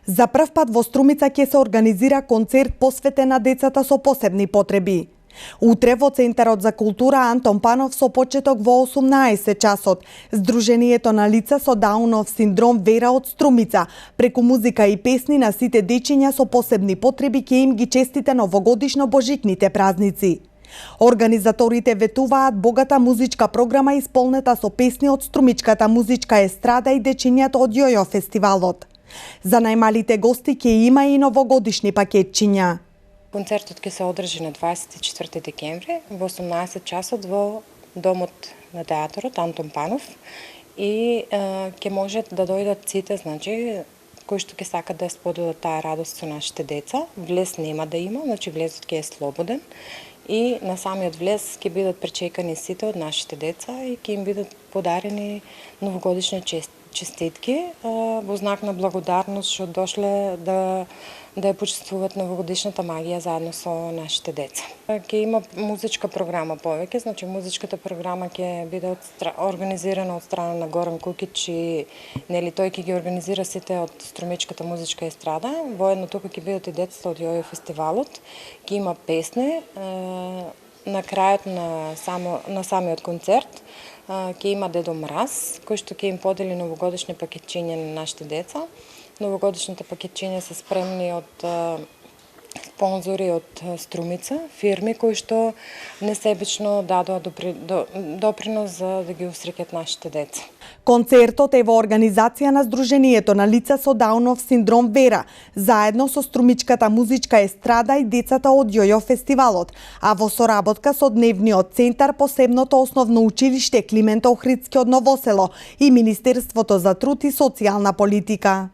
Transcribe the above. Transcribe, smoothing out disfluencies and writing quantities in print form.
За прв пат во Струмица ќе се организира концерт посветен на децата со посебни потреби. Утре во Центарот за култура Антон Панов со почеток во 18 часот, Сдруженијето на лица со Даунов синдром Вера од Струмица, преку музика и песни на сите дечиња со посебни потреби ќе им ги честите новогодишно божикните празници. Организаторите ветуваат богата музичка програма исполнета со песни од струмичката музичка естрада и дечињата од Јојо фестивалот. За најмалите гости ќе има и новогодишни пакетчиња. Концертот ќе се одржи на 24 декември во 18 часот во Домот на театарот Антон Панов и ќе можат да дојдат сите, кои што ќе сакат да споделат таа радост со нашите деца. Влез нема да има, влезот ќе е слободен и на самиот влез ќе бидат пречекани сите од нашите деца и ќе им бидат подарени новогодишни честитки во знак на благодарност што дошле да ја почествуваат новогодишната магија заедно со нашите деца. Ќе има музичка програма повеќе, музичката програма ќе биде организирана од страна на Горан Кукич и тој ќе ги организира сите од Струмичката музичка естрада. Воедно тука ќе бидат и децата од Јојо фестивалот. Ќе има песни на крајот на самиот концерт. Ќе има Дедо Мраз, кој што ќе им подели новогодишни пакетчиња на нашите деца. Новогодишните пакетчиња се спремни од спонзори од Струмица, фирми кои што несебично дадоа допринос за да ги усреќат нашите деца. Концертот е во организација на Сдруженијето на лица со Даунов синдром Вера, заедно со Струмичката музичка естрада и децата од Јојо фестивалот, а во соработка со Дневниот центар, Посебното основно училиште Климент Охридски од Новосело и Министерството за труд и социјална политика.